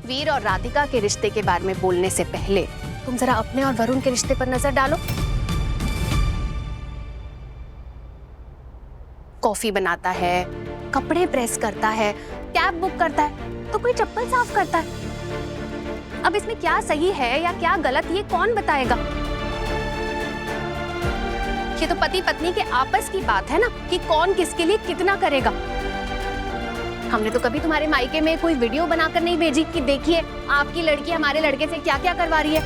वीर और राधिका के रिश्ते के बारे में बोलने से पहले तुम जरा अपने और वरुण के रिश्ते पर नजर डालो। कॉफी बनाता है, कपड़े प्रेस करता है, कैब बुक करता है, तो कोई चप्पल साफ करता है। अब इसमें क्या सही है या क्या गलत ये कौन बताएगा? ये तो पति पत्नी के आपस की बात है ना कि कौन किसके लिए कितना करेगा। हमने तो कभी तुम्हारे मायके में कोई वीडियो बनाकर नहीं भेजी कि देखिए आपकी लड़की हमारे लड़के से क्या क्या करवा रही है।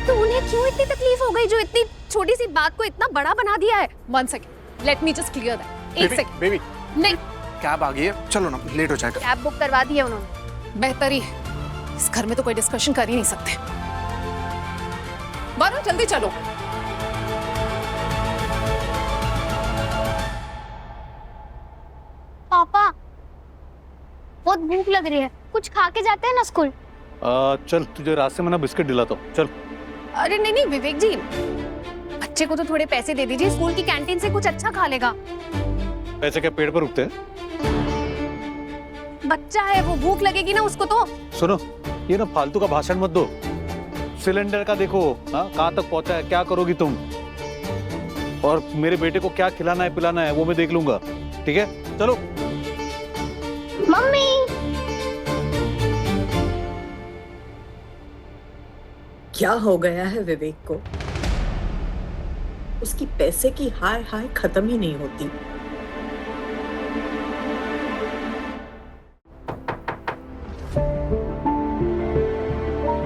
तो उन्हें क्यों इतनी तकलीफ हो गई जो इतनी छोटी सी बात को इतना बड़ा बना दिया है? 1 second, let me just clear that. 1 second. Baby नहीं, कैब आ गई है, चलो ना, लेट हो जाएगा। कैब बुक करवा दी है उन्होंने। बेहतर ही है, इस घर में तो कोई डिस्कशन कर ही नहीं सकते। वरुण जल्दी चलो। पापा बहुत भूख लग रही है, कुछ खा के जाते हैं ना स्कूल। चल तुझे रास्ते में ना बिस्किट दिलाता हूँ, चल। अरे नहीं नहीं विवेक जी, बच्चे को तो थोड़े पैसे दे दीजिए, स्कूल की कैंटीन से कुछ अच्छा खा लेगा। पैसे क्या पेड़ पर उगते हैं? बच्चा है वो, भूख लगेगी ना उसको तो। सुनो, ये ना फालतू का भाषण मत दो। सिलेंडर का देखो, हाँ कहाँ तक पहुंचा है, क्या करोगी तुम, और मेरे बेटे को क्या खिलाना है पिलाना है वो मैं देख लूंगा, ठीक है? चलो। मम्मी क्या हो गया है विवेक को? उसकी पैसे की हाय हाय खत्म ही नहीं होती।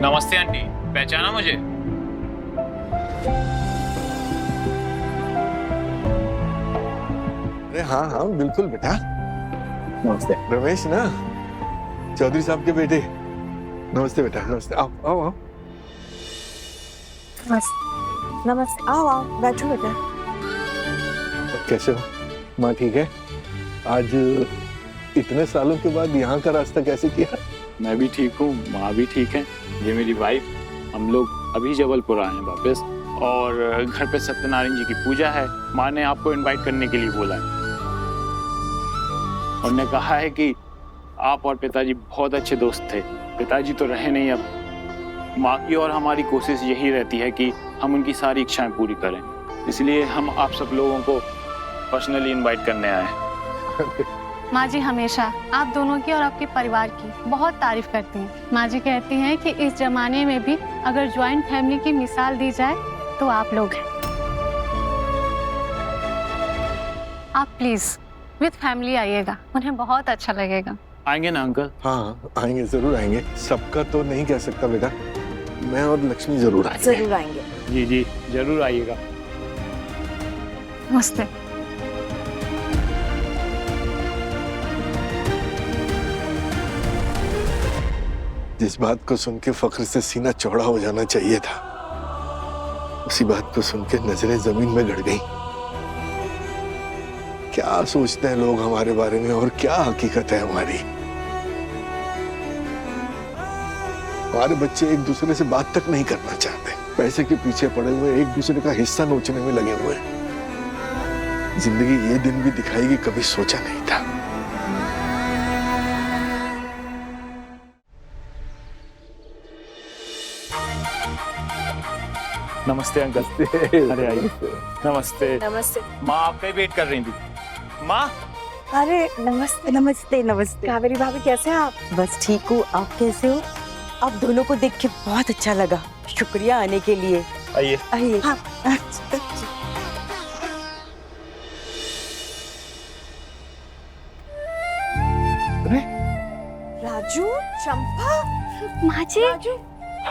नमस्ते आंटी, पहचाना मुझे? अरे हाँ हाँ बिल्कुल बेटा। नमस्ते। रमेश ना, चौधरी साहब के बेटे। नमस्ते बेटा, नमस्ते। आओ आओ आओ। नमस्ते, आओ आओ, बैठो बेटा। कैसे हो? माँ ठीक है? आज इतने सालों के बाद यहाँ का रास्ता कैसे किया? मैं भी ठीक हूँ, माँ भी ठीक है, ये मेरी वाइफ। हम लोग अभी जबलपुर आए हैं वापस, और घर पे सत्यनारायण जी की पूजा है। माँ ने आपको इनवाइट करने के लिए बोला है, और ने कहा है कि आप और पिताजी बहुत अच्छे दोस्त थे। पिताजी तो रहे नहीं अब। माँ की और हमारी कोशिश यही रहती है कि हम उनकी सारी इच्छाएं पूरी करें, इसलिए हम आप सब लोगों को पर्सनली इनवाइट करने आए हैं। माँ जी हमेशा आप दोनों की और आपके परिवार की बहुत तारीफ करती हैं। माँ जी कहती हैं कि इस जमाने में भी अगर ज्वाइंट फैमिली की मिसाल दी जाए तो आप लोग हैं। आप प्लीज विद फैमिली आइएगा, उन्हें बहुत अच्छा लगेगा। आएंगे ना अंकल? हाँ आएंगे, जरूर आएंगे। सबका तो नहीं कह सकता बेटा, मैं और लक्ष्मी जरूर आएंगे। जरूर आएंगे। जी जी जरूर आइएगा। नमस्ते। जिस बात को सुन के फख्र से सीना चौड़ा हो जाना चाहिए था, उसी बात को सुन के नजरें जमीन में गड़ गईं। क्या सोचते हैं लोग हमारे बारे में और क्या हकीकत है हमारी? हमारे बच्चे एक दूसरे से बात तक नहीं करना चाहते, पैसे के पीछे पड़े हुए, एक दूसरे का हिस्सा नोचने में लगे हुए हैं। जिंदगी ये दिन भी दिखाएगी, कभी सोचा नहीं था। नमस्ते अंकल। अरे आइए। नमस्ते। नमस्ते। माँ आपका ही वेट कर रही थी। माँ। अरे नमस्ते नमस्ते नमस्ते। कावेरी भाभी कैसे हैं आप? बस ठीक हूँ, आप कैसे हो? आप दोनों को देख के बहुत अच्छा लगा, शुक्रिया आने के लिए। आइए आइए। हाँ। अरे राजू, चंपा, माँ जी राजू,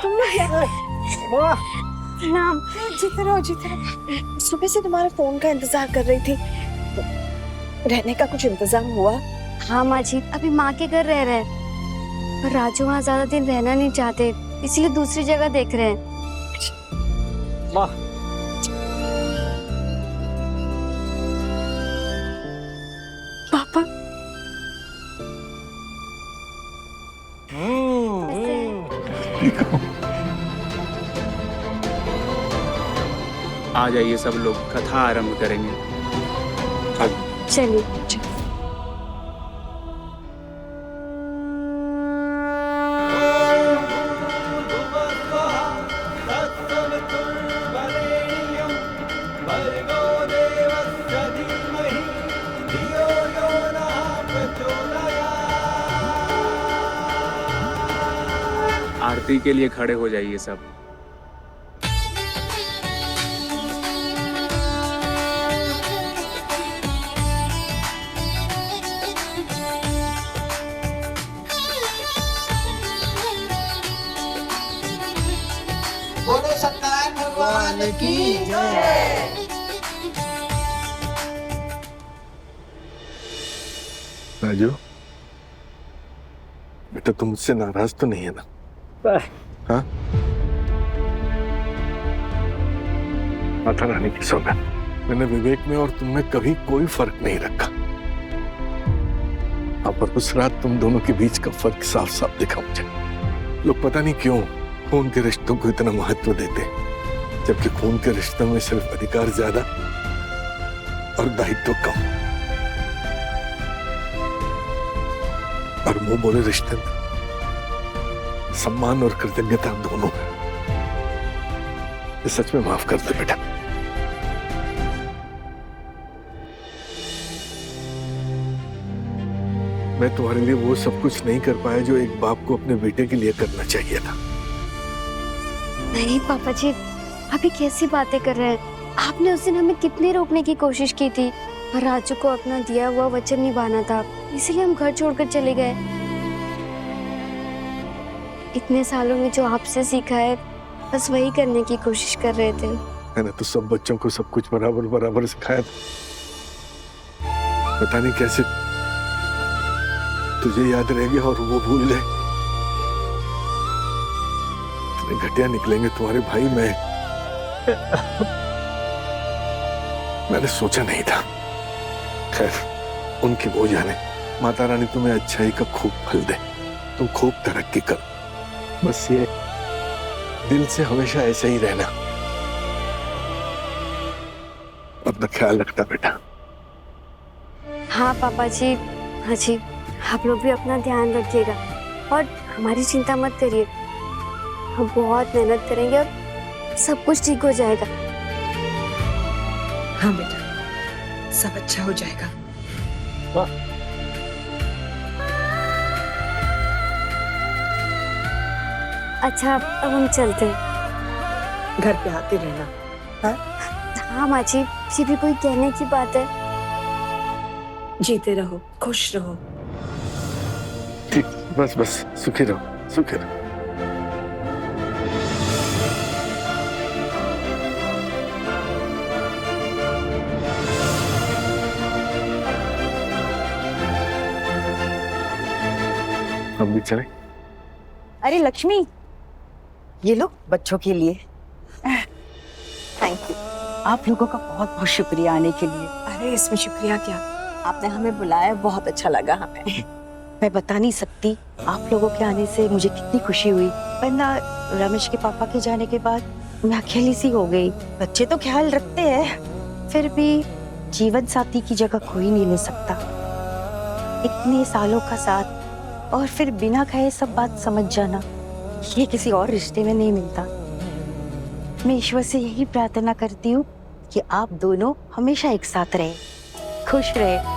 तुम लोग नाम जीते रहो। सुबह से तुम्हारे फोन का इंतजार कर रही थी। रहने का कुछ इंतजाम हुआ? हाँ माँ जी, अभी माँ के घर रह रहे हैं, पर राजू वहाँ ज्यादा दिन रहना नहीं चाहते, इसलिए दूसरी जगह देख रहे हैं। माँ। पापा। आ जाइए सब लोग, कथा आरंभ करेंगे। चलिए। आरती के लिए खड़े हो जाइए सब। बोलो सत्यनारायण भगवान की जय। राजू, बेटा तुम मुझसे नाराज तो नहीं है ना? हाँ? माता रानी की सौगंध, मैंने विवेक में और तुम में कभी कोई फर्क नहीं रखा। अब उस रात तुम दोनों के बीच का फर्क साफ साफ दिखा मुझे। लोग पता नहीं क्यों खून के रिश्तों को इतना महत्व देते, जबकि खून के रिश्तों में सिर्फ अधिकार ज्यादा और दायित्व कम। और मुंह बोले रिश्ते में सम्मान और कृतज्ञता दोनों है। ये सच में माफ कर दे बेटा। मैं तुम्हारे लिए वो सब कुछ नहीं कर पाया जो एक बाप को अपने बेटे के लिए करना चाहिए था। नहीं पापा जी, अभी कैसी बातें कर रहे हैं? आपने उस दिन हमें कितनी रोकने की कोशिश की थी, पर राजू को अपना दिया हुआ वचन निभाना था, इसलिए हम घर छोड़कर चले गए। इतने सालों में जो आपसे सीखा है, बस वही करने की कोशिश कर रहे थे। मैंने तो सब बच्चों को सब कुछ बराबर बराबर सिखाया था। पता नहीं कैसे तुझे याद रह गया और वो भूल गए। इतने घटिया निकलेंगे तुम्हारे भाई। मैंने सोचा नहीं था। खैर, उनकी वो जाने। माता रानी तुम्हें अच्छाई का खूब फल दे, तुम खूब तरक्की करो। बस ये दिल से हमेशा ऐसे ही रहना। अपना ख्याल रखना बेटा। हाँ पापा जी, हाँ जी, आप लोग भी अपना ध्यान रखिएगा और हमारी चिंता मत करिए। हम बहुत मेहनत करेंगे और सब कुछ ठीक हो जाएगा। हाँ बेटा, सब अच्छा हो जाएगा। अच्छा, अब हम चलते हैं। घर पे आते रहना। हाँ माँ जी, ये भी कोई कहने की बात है? जीते रहो, खुश रहो। ठीक, बस बस सुखी रहो, सुखी रहो। हम भी चलें? अरे लक्ष्मी, ये लो बच्चों के लिए। Thank you. आप लोगों का बहुत बहुत शुक्रिया आने के लिए। अरे इसमें शुक्रिया क्या, आपने हमें बुलाया, बहुत अच्छा लगा हमें। मैं बता नहीं सकती आप लोगों के आने से मुझे कितनी खुशी हुई, वरना रमेश के पापा के जाने के बाद मैं अकेली सी हो गई। बच्चे तो ख्याल रखते हैं, फिर भी जीवन साथी की जगह कोई नहीं ले सकता। इतने सालों का साथ और फिर बिना कहे सब बात समझ जाना, ये किसी और रिश्ते में नहीं मिलता। मैं ईश्वर से यही प्रार्थना करती हूँ कि आप दोनों हमेशा एक साथ रहे, खुश रहे।